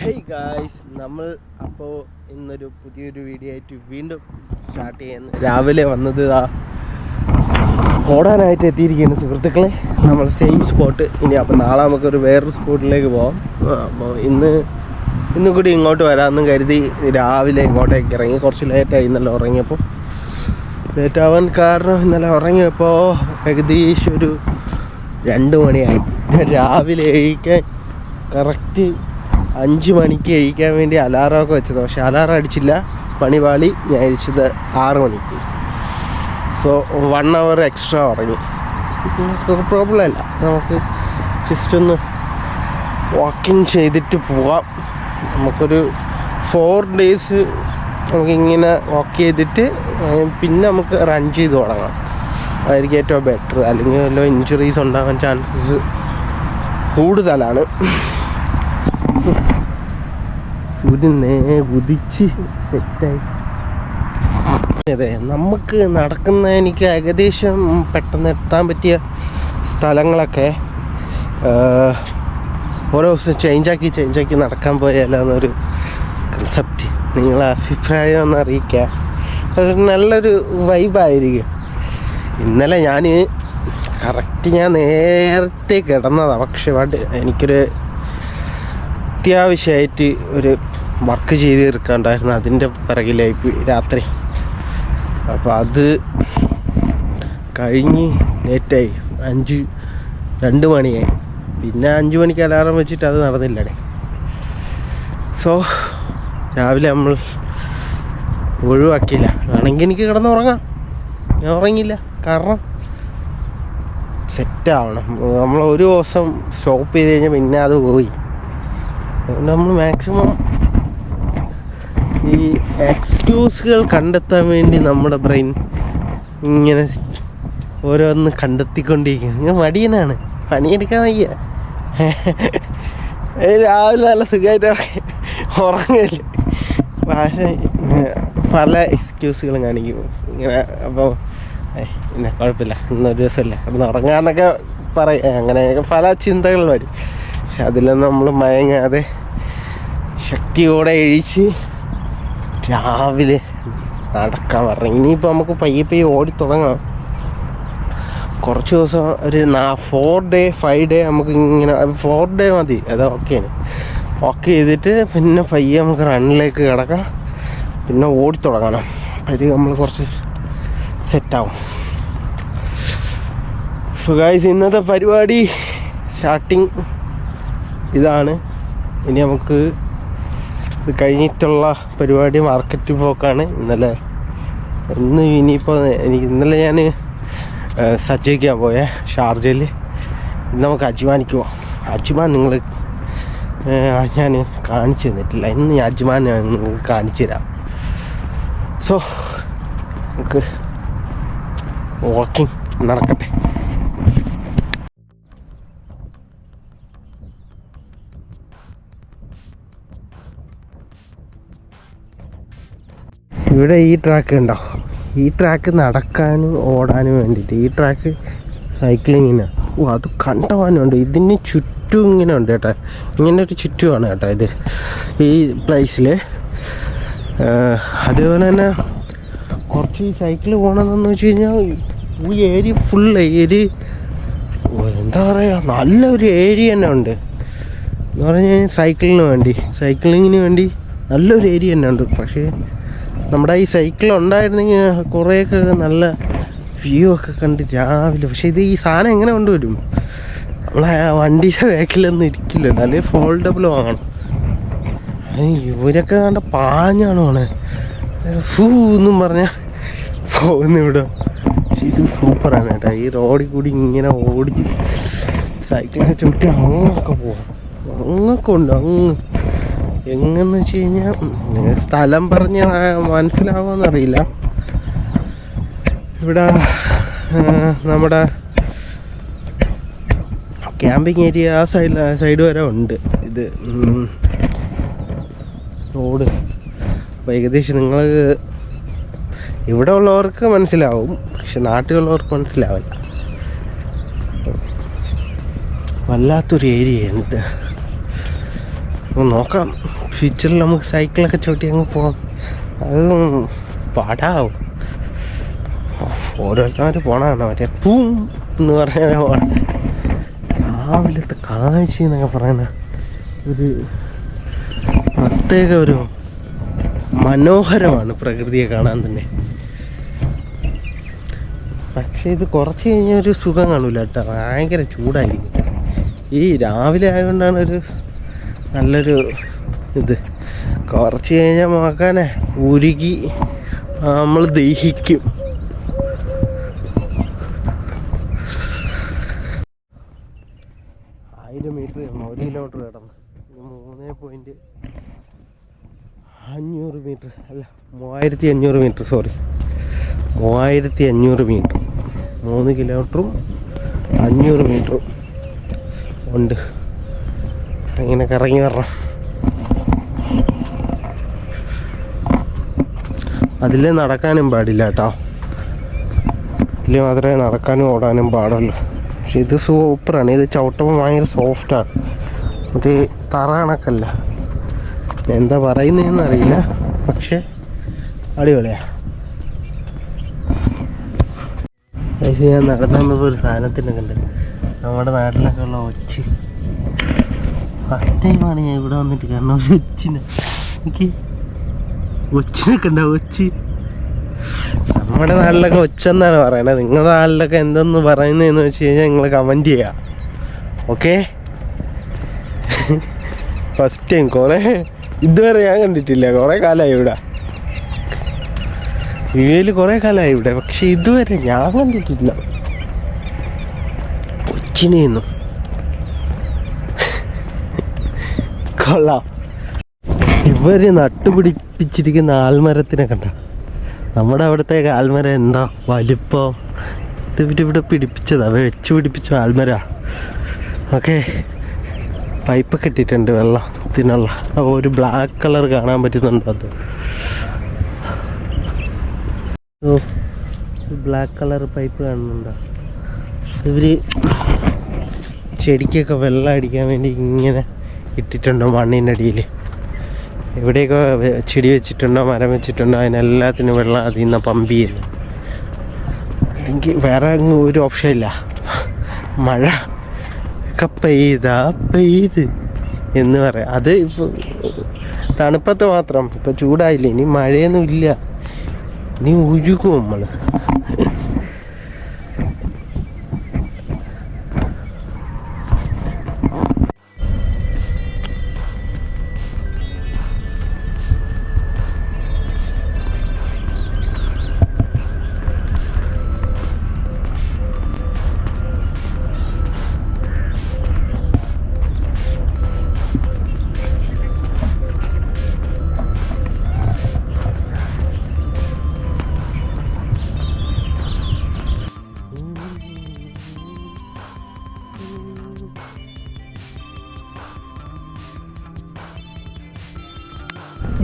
Hey guys, നമ്മൾ അപ്പോൾ ഇന്നൊരു പുതിയൊരു വീഡിയോ ആയിട്ട് വീണ്ടും സ്റ്റാർട്ട് ചെയ്യുന്നു. രാവിലെ വന്നത് ഓടാനായിട്ട് എത്തിയിരിക്കുകയാണ് സുഹൃത്തുക്കളെ. നമ്മൾ സെയിം സ്പോട്ട്. ഇനി അപ്പോൾ നാളെ നമുക്കൊരു വേറൊരു സ്പോട്ടിലേക്ക് പോകാം. അപ്പോൾ ഇന്നും കൂടി ഇങ്ങോട്ട് വരാമെന്നും കരുതി രാവിലെ ഇങ്ങോട്ടേക്ക് ഇറങ്ങി. കുറച്ച് ലേറ്റായി ഇന്നലെ ഉറങ്ങിയപ്പോൾ. ലേറ്റാവാൻ കാരണം ഇന്നലെ ഉറങ്ങിയപ്പോൾ ഏകദേശം ഒരു 2 മണിയായി. രാവിലെ എഴുതിക്കാൻ കറക്റ്റ് 5 മണിക്ക് എഴുതിക്കാൻ വേണ്ടി അലാറമൊക്കെ വെച്ചത്. പക്ഷേ അലാറം അടിച്ചില്ല, പണിപാളി. ഞാൻ അടിച്ചത് 6 മണിക്ക്. സോ 1 hour എക്സ്ട്രാ ഉറങ്ങി. പ്രോബ്ലം അല്ല, നമുക്ക് ജസ്റ്റ് ഒന്ന് വാക്കിങ് ചെയ്തിട്ട് പോവാം. നമുക്കൊരു 4 days നമുക്കിങ്ങനെ വാക്ക് ചെയ്തിട്ട് പിന്നെ നമുക്ക് റൺ ചെയ്ത് തുടങ്ങാം. അതായിരിക്കും ഏറ്റവും ബെറ്റർ. അല്ലെങ്കിൽ വല്ല ഇഞ്ചുറീസ് ഉണ്ടാകാൻ ചാൻസസ് കൂടുതലാണ്. സൂര്യൻ ഉദിച്ച് സെറ്റായി. അതെ, നമുക്ക് എനിക്ക് ഏകദേശം പെട്ടെന്ന് എത്താൻ പറ്റിയ സ്ഥലങ്ങളൊക്കെ ഓരോ ദിവസം ചേഞ്ചാക്കി നടക്കാൻ പോയാലോ എന്നൊരു കൺസെപ്റ്റ്. നിങ്ങളെ അഭിപ്രായം ഒന്ന് അറിയിക്കുക. അതൊരു നല്ലൊരു വൈബായിരിക്കും. ഇന്നലെ ഞാൻ നേരത്തെ കിടന്നതാണ്. പക്ഷെ എനിക്കൊരു അത്യാവശ്യമായിട്ട് ഒരു വർക്ക് ചെയ്ത് തീർക്കാണ്ടായിരുന്നു. അതിൻ്റെ പിറകിലായി രാത്രി. അപ്പോൾ അത് കഴിഞ്ഞ് ലേറ്റായി. 2 മണിയായി. പിന്നെ 5 മണിക്ക് അലാറം വെച്ചിട്ട് അത് നടന്നില്ലടേ. സോ രാവിലെ നമ്മൾ ഒഴിവാക്കിയില്ല. വേണമെങ്കിൽ എനിക്ക് കിടന്നുറങ്ങാം. ഞാൻ ഉറങ്ങിയില്ല, കാരണം സെറ്റാവണം. നമ്മൾ ഒരു ദിവസം സ്റ്റോപ്പ് ചെയ്ത് കഴിഞ്ഞാൽ പിന്നെ അത് പോയി. അതുകൊണ്ട് നമ്മൾ മാക്സിമം ഈ എക്സ്ക്യൂസുകൾ കണ്ടെത്താൻ വേണ്ടി നമ്മുടെ ബ്രെയിൻ ഇങ്ങനെ ഓരോന്ന് കണ്ടെത്തിക്കൊണ്ടിരിക്കുന്നു. ഇങ്ങനെ മടിയനാണ്, പണിയെടുക്കാൻ വയ്യ. രാവിലെ നല്ല സുഖമായിട്ട് ഉറങ്ങില്ല. പക്ഷേ പല എക്സ്ക്യൂസുകളും കാണിക്കും ഇങ്ങനെ. അപ്പോൾ പിന്നെ കുഴപ്പമില്ല, ഇന്നൊരു ദിവസമല്ലേ കിടന്ന് ഉറങ്ങാന്നൊക്കെ പറയാം. അങ്ങനെയൊക്കെ പല ചിന്തകൾ വരും. പക്ഷെ അതിലൊന്നും നമ്മൾ മയങ്ങാതെ ശക്തിയോടെ എഴിച്ച് രാവിലെ നടക്കാൻ പറഞ്ഞു. ഇനിയിപ്പോൾ നമുക്ക് പയ്യെ ഓടി തുടങ്ങാം. കുറച്ച് ദിവസം ഒരു 4 day 5 day നമുക്ക് ഇങ്ങനെ 4 day മതി. അത് ഓക്കെയാണ്. വാക്ക് ചെയ്തിട്ട് പിന്നെ പയ്യെ നമുക്ക് റണ്ണിലേക്ക് കിടക്കാം. പിന്നെ ഓടി തുടങ്ങണം. അപ്പോഴത്തേക്ക് നമ്മൾ കുറച്ച് സെറ്റാവും. സോ ഗൈസ്, ഇന്നത്തെ പരിപാടി സ്റ്റാർട്ടിങ് ഇതാണ്. ഇനി നമുക്ക് ഇത് കഴിഞ്ഞിട്ടുള്ള പരിപാടി മാർക്കറ്റിൽ പോക്കാണ്. ഇന്നലെ ഞാൻ സജ്ജയ്ക്കാൻ പോയ ഷാർജയിൽ. ഇന്ന് നമുക്ക് അജ്മാനിക്ക് പോവാം. അജ്മാൻ ഞാൻ കാണിച്ചു തന്നിട്ടില്ല. ഇന്ന് അജ്മാൻ ഞാൻ നിങ്ങൾക്ക് കാണിച്ചു തരാം. സോ നമുക്ക് വാക്കിംഗ് നടക്കട്ടെ. ഇവിടെ ഈ ട്രാക്ക് ഉണ്ടോ? ഈ ട്രാക്ക് നടക്കാനും ഓടാനും വേണ്ടിയിട്ട്. ഈ ട്രാക്ക് സൈക്ലിങ്ങിനാണ്. അത് കണ്ടവാനുണ്ട്. ഇതിന് ചുറ്റും ഇങ്ങനെ ഉണ്ട് കേട്ടോ. ഇങ്ങനെ ഒരു ചുറ്റുമാണ് കേട്ടോ ഇത് ഈ പ്ലേസിൽ. അതേപോലെ തന്നെ കുറച്ച് ഈ സൈക്കിൾ പോകണമെന്ന് വെച്ച് കഴിഞ്ഞാൽ ഈ ഏരിയ എന്താ പറയുക, നല്ലൊരു ഏരിയ തന്നെ ഉണ്ട്. എന്ന് പറഞ്ഞു കഴിഞ്ഞാൽ സൈക്ലിങ്ങിന് വേണ്ടി നല്ലൊരു ഏരിയ തന്നെ ഉണ്ട്. പക്ഷേ നമ്മുടെ ഈ സൈക്കിൾ ഉണ്ടായിരുന്നെങ്കിൽ കുറേയൊക്കെ നല്ല വ്യൂ ഒക്കെ കണ്ട് രാവിലെ. പക്ഷേ ഈ സാധനം എങ്ങനെ കൊണ്ടുവരും? നമ്മളെ വണ്ടിയുടെ ബാക്കിലൊന്നും ഇരിക്കില്ലല്ലോ. അല്ലെങ്കിൽ ഫോൾഡബിൾ വാങ്ങണം. ഇവരൊക്കെ കണ്ട പാഞ്ഞാണ് പോണേ. എന്നും പറഞ്ഞാൽ പോകുന്നിവിടെ. പക്ഷെ ഇത് സൂപ്പറാണ് കേട്ടോ. ഈ റോഡിൽ കൂടി ഇങ്ങനെ ഓടിച്ച് സൈക്കിളൊക്കെ ചവിട്ടി അങ്ങൊക്കെ പോകും. അങ്ങൊക്കെ ഉണ്ട്. എങ്ങെന്ന് വെച്ച് കഴിഞ്ഞാൽ സ്ഥലം പറഞ്ഞ് മനസ്സിലാവുമെന്നറിയില്ല. ഇവിടെ നമ്മുടെ ക്യാമ്പിങ് ഏരിയ ആ സൈഡ് വരെ ഉണ്ട്. ഇത് റോഡ്. അപ്പോൾ ഏകദേശം നിങ്ങൾ ഇവിടെ ഉള്ളവർക്ക് മനസ്സിലാവും, പക്ഷെ നാട്ടിലുള്ളവർക്ക് മനസ്സിലാവില്ല. വല്ലാത്തൊരു ഏരിയയാണ് ഇത്. നോക്കാം, ഫ്യൂച്ചറിൽ നമുക്ക് സൈക്കിളൊക്കെ ചവിട്ടി അങ്ങ് പോകാം. അതും പാടാവും. ഓരോരുത്തർ പോണാണ് മറ്റേ പൂം എന്ന് പറഞ്ഞാൽ രാവിലത്തെ കാഴ്ച എന്നൊക്കെ പറയുന്ന ഒരു പ്രത്യേക ഒരു മനോഹരമാണ് പ്രകൃതിയെ കാണാൻ തന്നെ. പക്ഷെ ഇത് കുറച്ച് കഴിഞ്ഞാൽ ഒരു സുഖം കാണൂല കേട്ടോ, ഭയങ്കര ചൂടായിരിക്കും. ഈ രാവിലെ ആയതുകൊണ്ടാണ് ഒരു നല്ലൊരു ഇത്. കുറച്ച് കഴിഞ്ഞാൽ നോക്കാനേ ഉരുകി നമ്മൾ ദഹിക്കും. മീറ്റർ 1 കിലോമീറ്റർ കിടന്നു. 3.500 മീറ്റർ അല്ല 3500 മീറ്റർ, സോറി 3500 മീറ്റർ. 3 കിലോമീറ്ററും 500 മീറ്ററും ഉണ്ട്. അങ്ങനെ കറങ്ങി വരണം. അതിൽ നടക്കാനും പാടില്ല കേട്ടോ, ഇതിൽ മാത്രമേ നടക്കാനും ഓടാനും പാടുള്ളൂ. പക്ഷെ ഇത് സൂപ്പറാണ്. ഇത് ചവിട്ടുമ്പോൾ ഭയങ്കര സോഫ്റ്റാണ്. ഇത് തറ കണക്കല്ല, എന്താ പറയുന്നതെന്ന് അറിയില്ല, പക്ഷെ അടിപൊളിയാണ്. ഞാൻ നടന്നപ്പോൾ ഒരു സാധനത്തിനെ കണ്ട്, നമ്മുടെ നാട്ടിലൊക്കെ ഉള്ള ഒച്ച്. ഫസ്റ്റ് ടൈമാണ് ഞാൻ ഇവിടെ വന്നിട്ട് കാരണം ഒരു ഒച്ചിനെ, എനിക്ക് ഒച്ചിനൊക്കെ ഉണ്ടാവും. ഒച്ച് നമ്മുടെ നാട്ടിലൊക്കെ ഒച്ചെന്നാണ് പറയണത്. നിങ്ങളുടെ നാട്ടിലൊക്കെ എന്തെന്ന് പറയുന്നതെന്ന് വെച്ച് കഴിഞ്ഞാൽ നിങ്ങൾ കമൻറ്റ് ചെയ്യുക. Okay, first time. ഇതുവരെ ഞാൻ കണ്ടിട്ടില്ല. കുറേ കാലമായി ഇവിടെ, ഇവയിൽ കുറേ കാലമായി ഇവിടെ, പക്ഷെ ഇതുവരെ ഞാൻ കണ്ടിട്ടില്ല ഒച്ചിനെയൊന്നും. കൊള്ളാം. ഇവര് നട്ടുപിടിപ്പിച്ചിരിക്കുന്ന ആൽമരത്തിനെ കണ്ട, നമ്മുടെ അവിടുത്തെ ആൽമരം എന്താ വലിപ്പം. ഇവിടെ പിടിപ്പിച്ചതാ, വെച്ച് പിടിപ്പിച്ച ആൽമര. ഓക്കെ, പൈപ്പൊക്കെ ഇട്ടിട്ടുണ്ട് വെള്ളത്തിനുള്ള. ഒരു ബ്ലാക്ക് കളർ കാണാൻ പറ്റുന്നുണ്ടോ? അത് ബ്ലാക്ക് കളർ പൈപ്പ് കാണുന്നുണ്ടോ? ഇവര് ചെടിക്കൊക്കെ വെള്ളം അടിക്കാൻ വേണ്ടി ഇങ്ങനെ ഇട്ടിട്ടുണ്ടോ മണ്ണിൻ്റെ അടിയിൽ. എവിടെയൊക്കെ ചെടി വെച്ചിട്ടുണ്ടോ മരം വെച്ചിട്ടുണ്ടോ അതിനെല്ലാത്തിനും വെള്ളം അതിൽ നിന്ന് പമ്പ് ചെയ്യുന്നു. അല്ലെങ്കിൽ വേറെ ഒരു ഓപ്ഷൻ ഇല്ല. മഴ ഒക്കെ പെയ്ത് എന്ന് പറയാം. അത് ഇപ്പോൾ തണുപ്പത്ത് മാത്രം, ഇപ്പം ചൂടായില്ല. ഇനി മഴയൊന്നും ഇല്ല, ഇനി ഉരുകും നമ്മൾ.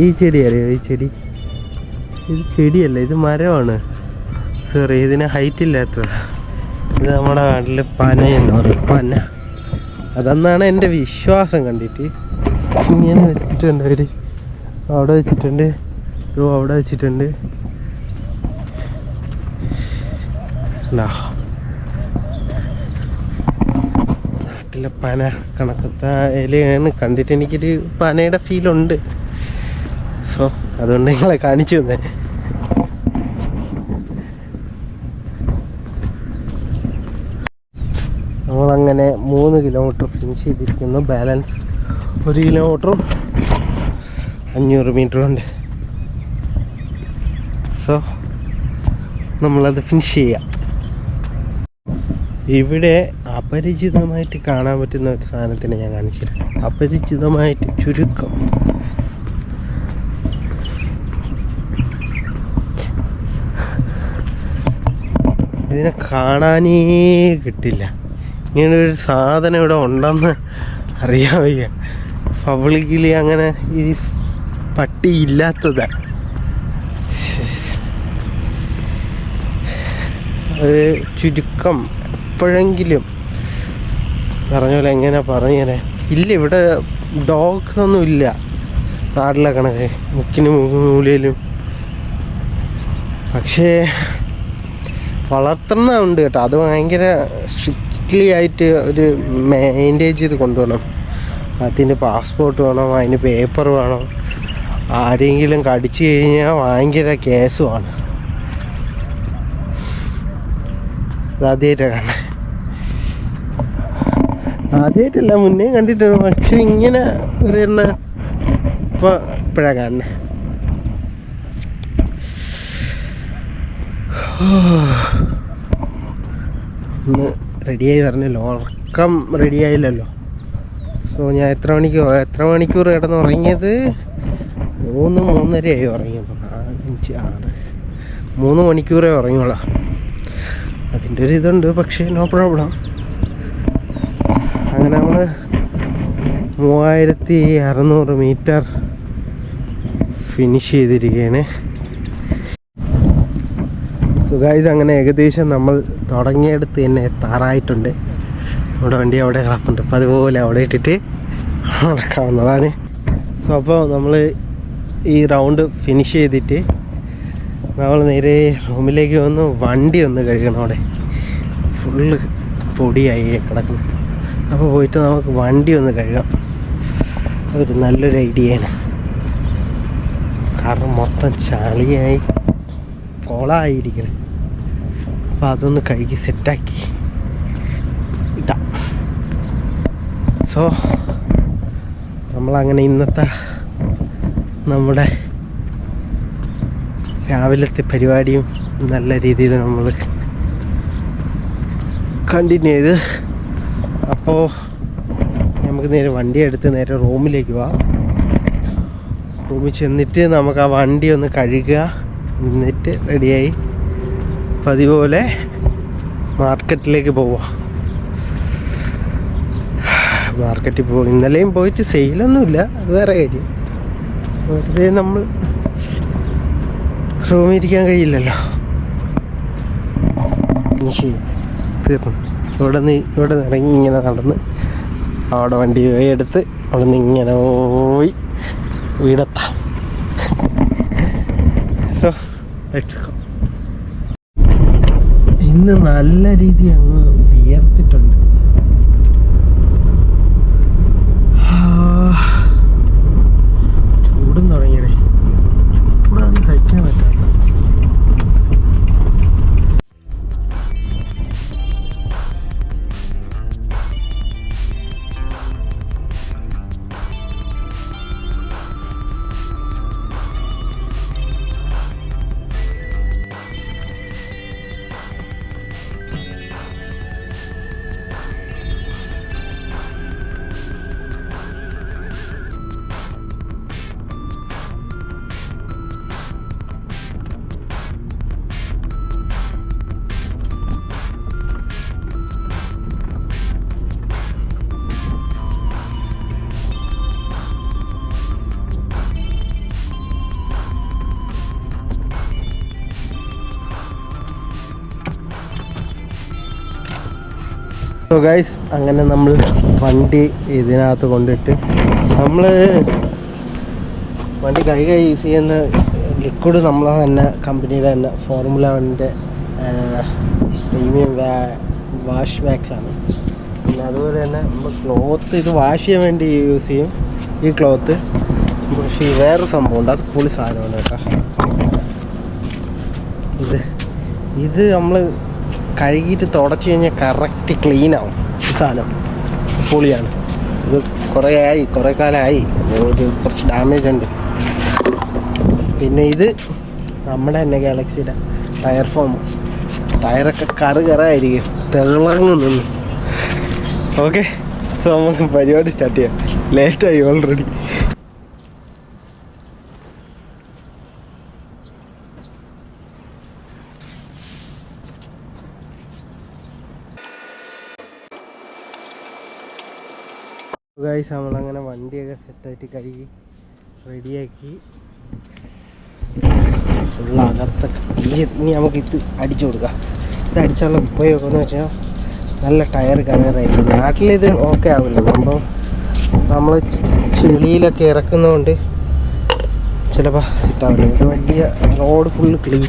ഈ ചെടി അറിയോ? ഈ ചെടി, ഇത് ചെടിയല്ല, ഇത് മരമാണ്. സോറി, ഇതിന് ഹൈറ്റ് ഇല്ലാത്തത്. ഇത് നമ്മുടെ നാട്ടിൽ പന എന്ന് പറയും, പന. അതെന്നാണ് എൻ്റെ വിശ്വാസം. കണ്ടിട്ട് ഇങ്ങനെ വെച്ചിട്ടുണ്ട് അവർ, അവിടെ വെച്ചിട്ടുണ്ട്, അവിടെ വെച്ചിട്ടുണ്ട്. നാട്ടിലെ പന കണക്കത്തെ ഇലയാണ്. കണ്ടിട്ട് എനിക്കൊരു പനയുടെ ഫീലുണ്ട്. സോ അതുകൊണ്ട് നിങ്ങളെ കാണിച്ചു തന്നെ. നമ്മളങ്ങനെ 3 കിലോമീറ്റർ ഫിനിഷ് ചെയ്തിരിക്കുന്നു. ബാലൻസ് 1 കിലോമീറ്ററും 500 മീറ്ററും ഉണ്ട്. സോ നമ്മളത് ഫിനിഷ് ചെയ്യാം. ഇവിടെ അപരിചിതമായിട്ട് കാണാൻ പറ്റുന്ന ഒരു സാധനത്തിനെ ഞാൻ കാണിച്ചില്ല. അപരിചിതമായിട്ട് ചുരുക്കം. ഇതിനെ കാണാനേ കിട്ടില്ല. ഇങ്ങനൊരു സാധനം ഇവിടെ ഉണ്ടെന്ന് അറിയാൻ വയ്യ. പബ്ലിക്കിൽ അങ്ങനെ ഈ പട്ടി ഇല്ലാത്തതാ. ഒരു ചുരുക്കം എപ്പോഴെങ്കിലും പറഞ്ഞ പോലെ എങ്ങനെ പറഞ്ഞേ ഇല്ല. ഇവിടെ ഡോഗ്സ് ഒന്നും ഇല്ല നാട്ടിലെ കണക്ക് മുക്കിനും മൂലയിലും. പക്ഷേ വളർത്തുന്നുണ്ട് കേട്ടോ. അത് ഭയങ്കര സ്ട്രിക്റ്റ്ലി ആയിട്ട് ഒരു മെയിൻറ്റെയിൻ ചെയ്ത് കൊണ്ടുപോകണം. അതിന് പാസ്പോർട്ട് വേണം, അതിന് പേപ്പർ വേണം. ആരെങ്കിലും കടിച്ചു കഴിഞ്ഞാൽ ഭയങ്കര കേസുമാണ്. ആദ്യമായിട്ടാണ് കാണുന്നത്. ആദ്യമായിട്ടല്ല, മുന്നേ കണ്ടിട്ടുണ്ട്. പക്ഷെ ഇങ്ങനെ ഒരു ഇപ്പോഴാണ് കാണുന്നത്. ഒന്ന് റെഡിയായി പറഞ്ഞല്ലോ, ഉറക്കം റെഡിയായില്ലല്ലോ. സോ ഞാൻ എത്ര മണിക്കൂർ കിടന്ന് ഉറങ്ങിയത്? 3-3:30 ഉറങ്ങിയപ്പോൾ. 4-5-6 3 മണിക്കൂറേ ഉറങ്ങിയോളാം. അതിൻ്റെ ഒരു ഇതുണ്ട്, പക്ഷേ നോ പ്രോബ്ലം. അങ്ങനെ നമ്മൾ 3600 മീറ്റർ ഫിനിഷ് ചെയ്തിരിക്കുകയാണ്. സോ ഗൈസ്, അങ്ങനെ ഏകദേശം നമ്മൾ തുടങ്ങിയെടുത്ത് തന്നെ എത്താറായിട്ടുണ്ട്. നമ്മുടെ വണ്ടി അവിടെ കിടപ്പുണ്ട്. അപ്പോൾ അതുപോലെ അവിടെ ഇട്ടിട്ട് നടക്കാവുന്നതാണ്. സോ അപ്പോൾ നമ്മൾ ഈ റൗണ്ട് ഫിനിഷ് ചെയ്തിട്ട് നമ്മൾ നേരെ റൂമിലേക്ക് വന്ന് വണ്ടി ഒന്ന് കഴുകണം. അവിടെ ഫുള്ള് പൊടിയായി കിടക്കുന്നു. അപ്പോൾ പോയിട്ട് നമുക്ക് വണ്ടി ഒന്ന് കഴുകാം. അതൊരു നല്ലൊരു ഐഡിയയാണ്. കാരണം മൊത്തം ചളിയായി കോളായിരിക്കണം. അപ്പോൾ അതൊന്ന് കഴുകി സെറ്റാക്കി ഇടാം. സോ നമ്മളങ്ങനെ ഇന്നത്തെ നമ്മുടെ രാവിലത്തെ പരിപാടിയും നല്ല രീതിയിൽ നമ്മൾ കണ്ടിന്യൂ ചെയ്ത്, അപ്പോൾ നമുക്ക് നേരെ വണ്ടി എടുത്ത് നേരെ റൂമിലേക്ക് പോവാം. റൂമിൽ ചെന്നിട്ട് നമുക്ക് ആ വണ്ടി ഒന്ന് കഴുകുക. എന്നിട്ട് റെഡിയായി പതിപോലെ മാർക്കറ്റിലേക്ക് പോവാം. മാർക്കറ്റിൽ പോകും. ഇന്നലെയും പോയിട്ട് സെയിലൊന്നുമില്ല, അത് വേറെ കാര്യം. വെറുതെ നമ്മൾ റൂമിൽ ഇരിക്കാൻ കഴിയില്ലല്ലോ. തീർന്നു. ഇവിടെ നിന്ന് ഇറങ്ങി ഇങ്ങനെ നടന്ന് അവിടെ വണ്ടി പോയി എടുത്ത് അവിടെ നിന്ന് ഇങ്ങനെ പോയി വീടെത്താം. So let's go. ഇന്ന് നല്ല രീതി അങ്ങ് വിയർത്തിട്ടുണ്ട്. ചൂടും തുടങ്ങിയടേ. ചൂടാണ് സഹിക്കാൻ പറ്റാത്ത. സോ ഗൈസ്, അങ്ങനെ നമ്മൾ വണ്ടി ഇതിനകത്ത് കൊണ്ടിട്ട് നമ്മൾ വണ്ടി കഴുകാൻ യൂസ് ചെയ്യുന്ന ലിക്വിഡ് നമ്മൾ തന്നെ കമ്പനിയുടെ തന്നെ ഫോർമുല 1ൻ്റെ പ്രീമിയം വാഷ് വാക്സാണ്. പിന്നെ അതുപോലെ തന്നെ നമ്മൾ ക്ലോത്ത് ഇത് വാഷ് ചെയ്യാൻ വേണ്ടി യൂസ് ചെയ്യും ഈ ക്ലോത്ത്. പക്ഷേ വേറൊരു സംഭവമുണ്ട്, അത് പൊളി സാധനമാണ് കേട്ടോ. ഇത് നമ്മൾ കഴുകിയിട്ട് തുടച്ച് കഴിഞ്ഞാൽ കറക്റ്റ് ക്ലീൻ ആവും. ഈ സാധനം പൊളിയാണ്. ഇത് കുറേ കാലമായി, ഇത് കുറച്ച് ഡാമേജ് ഉണ്ട്. പിന്നെ ഇത് നമ്മുടെ തന്നെ ഗാലക്സിയുടെ ടയർ ഫോം. ടയറൊക്കെ കറായിരിക്കും, തിളങ്ങുന്നു. ഓക്കെ, സോ നമുക്ക് പരിപാടി സ്റ്റാർട്ട് ചെയ്യാം. ലേറ്റായി ഓൾറെഡി. ഗൈസ്, നമ്മളങ്ങനെ വണ്ടിയൊക്കെ സെറ്റായിട്ട് കഴുകി റെഡിയാക്കി ഫുള്ളകത്തൊക്കെ. ഇനി നമുക്ക് ഇത് അടിച്ചു കൊടുക്കാം. ഇത് അടിച്ചുള്ള ഉപയോഗം എന്ന് വെച്ചാൽ നല്ല ടയർ കയറായിരിക്കും. നാട്ടിലിത് ഓക്കെ ആവില്ല, സംഭവം നമ്മൾ ചെളിയിലൊക്കെ ഇറക്കുന്നതുകൊണ്ട് ചിലപ്പോൾ സെറ്റാവില്ല. ഇത് വലിയ റോഡ് ഫുള്ള് ക്ലീൻ.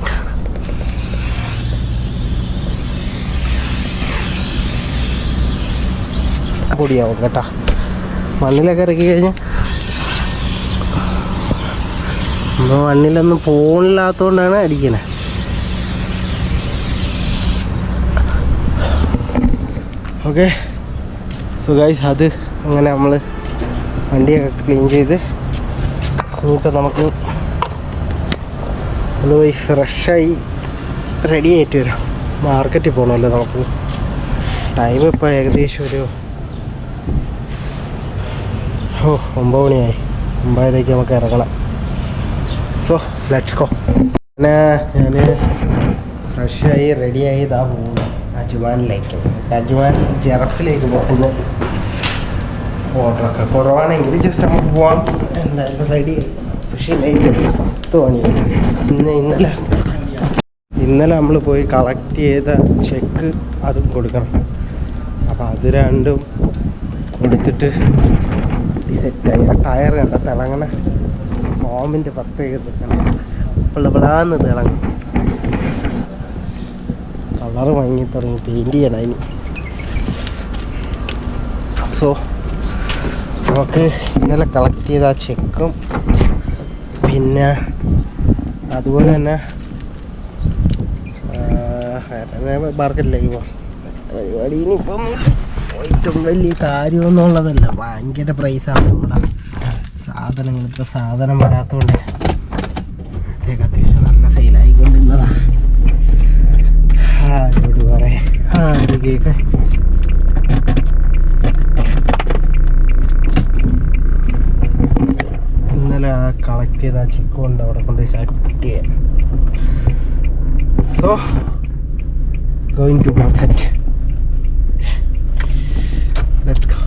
പൊടിയാവും കേട്ടോ. മണ്ണിലൊക്കെ ഇറക്കി കഴിഞ്ഞാൽ നമ്മൾ മണ്ണിലൊന്നും പോണില്ലാത്തതുകൊണ്ടാണ് അടിക്കണേ. ഓക്കെ, സോ ഗൈസ്, അത് അങ്ങനെ നമ്മൾ വണ്ടിയൊക്കെ ക്ലീൻ ചെയ്ത് എന്നിട്ട് നമുക്ക് പോയി ഫ്രഷായി റെഡി ആയിട്ട് വരാം. മാർക്കറ്റിൽ പോകണമല്ലോ നമുക്ക്. ടൈം ഇപ്പോൾ ഏകദേശം ഒരു 9 മണിയായി. 9:30 നമുക്ക് ഇറങ്ങണം. So let's go. പിന്നെ ഞാൻ ഫ്രഷായി റെഡിയായി ഇതാ പോകുന്നു അജ്മാനിലേക്ക്. അജ്മാൻ ജെറഫിലേക്ക് പോകുന്നു. ഓർഡറൊക്കെ കുറവാണെങ്കിൽ ജസ്റ്റ് നമുക്ക് പോവാം. എന്തായാലും റെഡിയായി. പക്ഷേ ലൈറ്റ് തോന്നി. ഇന്നലെ നമ്മൾ പോയി കളക്ട് ചെയ്ത ചെക്ക് അതും കൊടുക്കണം. അപ്പോൾ അത് രണ്ടും കൊടുത്തിട്ട് സെറ്റായി. ടയർ കണ്ട തിളങ്ങണ ഫോമിൻ്റെ പ്രത്യേകത പിള്ളപിളാന്ന് തിളങ്ങും. കളറ് വാങ്ങി തുടങ്ങി. പെയിൻറ്റ് ചെയ്യണം അതിന്. സോ നമുക്ക് ഇന്നലെ കളക്ട് ചെയ്ത ആ ചെക്കും പിന്നെ അതുപോലെ തന്നെ മാർക്കറ്റിലേക്ക് പോകാം. പരിപാടി ഇനിയിപ്പം പോയിട്ടും വലിയ കാര്യമൊന്നുമുള്ളതല്ല. ഭയങ്കര പ്രൈസാണ് നമ്മുടെ സാധനങ്ങൾ. ഇപ്പോൾ സാധനം വരാത്തതുകൊണ്ട് അത്യാവശ്യം നല്ല സെയിലായിക്കൊണ്ടിരുന്നതാ. ആരോട് പറയാം, ആര് കേക്ക്. ഇന്നലെ കളക്ട് ചെയ്ത ആ ചെക്ക് കൊണ്ട് അവിടെ കൊണ്ട് സെറ്റ് ചെയ്യാൻ. So going to market. Let's go.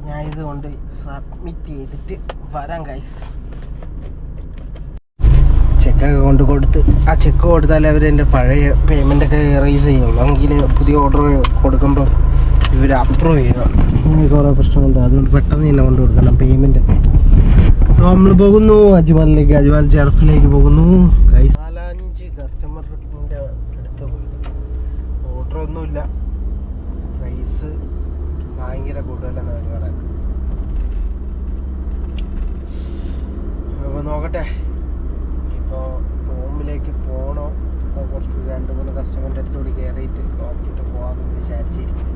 ഞാൻ ഇതുകൊണ്ട് സബ്മിറ്റ് ചെയ്തിട്ട് വരാം ഗൈസ്. ചെക്കൊക്കെ കൊണ്ട് കൊടുത്ത് ആ ചെക്ക് കൊടുത്താലേ അവർ എൻ്റെ പഴയ പേയ്മെൻറ്റൊക്കെ റൈസ് ചെയ്യുള്ളൂ. എങ്കിൽ പുതിയ ഓർഡർ കൊടുക്കുമ്പോൾ ഇവർ അപ്രൂവ് ചെയ്യുക. അങ്ങനെ കുറേ പ്രശ്നമുണ്ട്. അതുകൊണ്ട് പെട്ടെന്ന് തന്നെ കൊണ്ട് കൊടുക്കണം പേയ്മെൻറ്റൊക്കെ. സോ നമ്മൾ പോകുന്നു അജ്മാനിലേക്ക്. അജ്മാൻ ജെറഫിലേക്ക് പോകുന്നു ഗൈസ്. 4-5 കസ്റ്റമറിൻ്റെ അടുത്ത് പോയി. ഓർഡറൊന്നുമില്ല. പ്രൈസ് ഭയങ്കര കൂടുതലെന്ന് അവർ പറയുന്നത്. അപ്പോൾ നോക്കട്ടെ, ഇപ്പോൾ റൂമിലേക്ക് പോകണോ അതോ കുറച്ച് 2-3 കസ്റ്റമറിൻ്റെ അടുത്തോട് കയറിയിട്ട് നോക്കിയിട്ട് പോകാമെന്ന് വിചാരിച്ചിരിക്കും.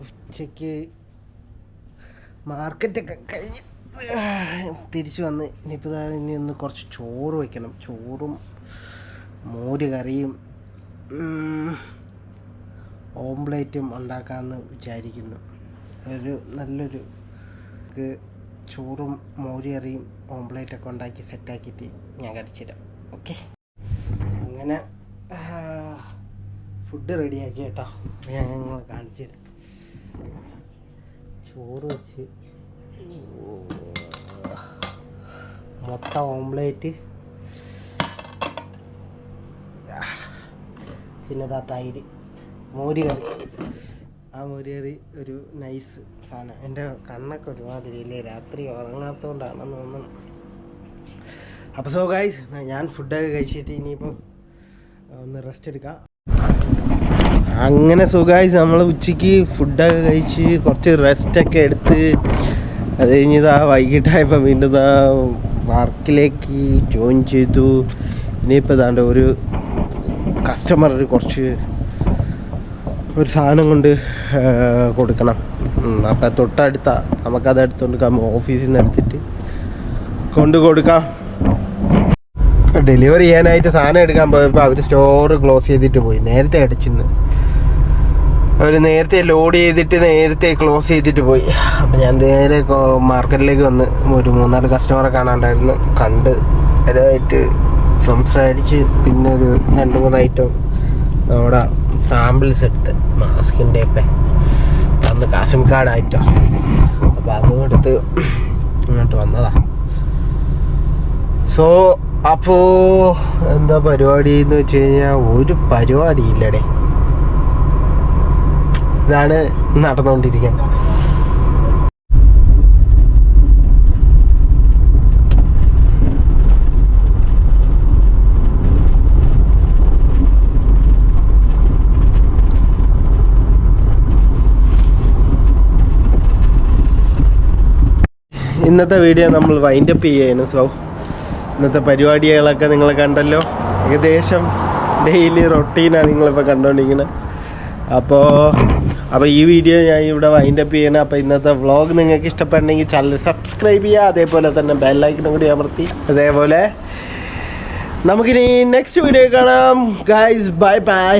ഉച്ചയ്ക്ക് മാർക്കറ്റൊക്കെ കഴിഞ്ഞ് തിരിച്ചു വന്ന് ഇനിയിപ്പോൾ ഇനി ഒന്ന് കുറച്ച് ചോറ് വയ്ക്കണം. ചോറും മോര് കറിയും ഓംപ്ലേറ്റും ഉണ്ടാക്കാമെന്ന് വിചാരിക്കുന്നു. ഒരു നല്ലൊരു ചോറും മോര് കറിയും ഓംപ്ലേറ്റൊക്കെ ഉണ്ടാക്കി സെറ്റാക്കിയിട്ട് ഞാൻ കഴിച്ചിടാം. ഓക്കെ, അങ്ങനെ ഫുഡ് റെഡിയാക്കി കേട്ടോ. ഞാൻ ഞങ്ങൾ കാണിച്ചു തരാം. ചോറ് വെച്ച് മുട്ട ഓംപ്ലേറ്റ്, പിന്നെ തൈര്, മോര് കറി. ആ മോര് കറി ഒരു നൈസ് സാധനം. എൻ്റെ കണ്ണൊക്കെ ഒരുമാതിരി ഇല്ലേ, രാത്രി ഉറങ്ങാത്തതുകൊണ്ടാണെന്ന് തോന്നുന്നു. അപ്പോൾ സോ ഗൈസ്, ഞാൻ ഫുഡൊക്കെ കഴിച്ചിട്ട് ഇനിയിപ്പോൾ ഒന്ന് റെസ്റ്റ് എടുക്കാം. അങ്ങനെ സോ ഗൈസ്, നമ്മൾ ഉച്ചയ്ക്ക് ഫുഡൊക്കെ കഴിച്ച് കുറച്ച് റെസ്റ്റൊക്കെ എടുത്ത് അത് കഴിഞ്ഞിതാ വൈകിട്ടായപ്പോൾ വീണ്ടും വർക്കിലേക്ക് ജോയിൻ ചെയ്തു. ഇനിയിപ്പോൾ ഇതാണ്ട് ഒരു കസ്റ്റമർ കുറച്ച് ഒരു സാധനം കൊണ്ട് കൊടുക്കണം. അപ്പം തൊട്ടടുത്ത നമുക്കത് എടുത്തുകൊണ്ട് ഓഫീസിൽ നിന്ന് എടുത്തിട്ട് കൊണ്ട് കൊടുക്കാം. ഡെലിവറി ചെയ്യാനായിട്ട് സാധനം എടുക്കാൻ പോയപ്പോൾ അവർ സ്റ്റോർ ക്ലോസ് ചെയ്തിട്ട് പോയി. നേരത്തെ അടിച്ചിരുന്നു. അവർ നേരത്തെ ലോഡ് ചെയ്തിട്ട് നേരത്തെ ക്ലോസ് ചെയ്തിട്ട് പോയി. അപ്പം ഞാൻ നേരെ മാർക്കറ്റിലേക്ക് വന്ന് ഒരു 3-4 കസ്റ്റമറെ കാണാണ്ടായിരുന്നു. കണ്ട് അവരായിട്ട് സംസാരിച്ച് പിന്നെ ഒരു 2-3 ഐറ്റം നമ്മുടെ സാമ്പിൾസ് എടുത്ത് മാസ്കിൻ്റെ ഒക്കെ അന്ന് കാശ്മീർ ഐറ്റം. അപ്പം അതും എടുത്ത് ഇങ്ങോട്ട് വന്നതാ. സോ അപ്പോൾ എന്താ പരിപാടി എന്ന് വെച്ച് കഴിഞ്ഞാൽ ഒരു പരിപാടിയില്ലടേ. ഇതാണ് നടന്നുകൊണ്ടിരിക്കുന്നത്. ഇന്നത്തെ വീഡിയോ നമ്മൾ വൈൻഡപ്പ് ചെയ്യുകയാണ്. സോ ഇന്നത്തെ പരിപാടികളൊക്കെ നിങ്ങൾ കണ്ടല്ലോ. ഏകദേശം ഡെയിലി റൊട്ടീനാണ് നിങ്ങളിപ്പോൾ കണ്ടുകൊണ്ടിരിക്കുന്നത്. അപ്പോൾ ഈ വീഡിയോ ഞാൻ ഇവിടെ വൈൻഡപ്പ് ചെയ്യണം. അപ്പോൾ ഇന്നത്തെ വ്ളോഗ് നിങ്ങൾക്ക് ഇഷ്ടപ്പെടണമെങ്കിൽ ചാനൽ സബ്സ്ക്രൈബ് ചെയ്യുക. അതേപോലെ തന്നെ ബെല്ലൈക്കനും കൂടി അമർത്തി. അതേപോലെ നമുക്കിനി നെക്സ്റ്റ് വീഡിയോ കാണാം. Guys bye bye.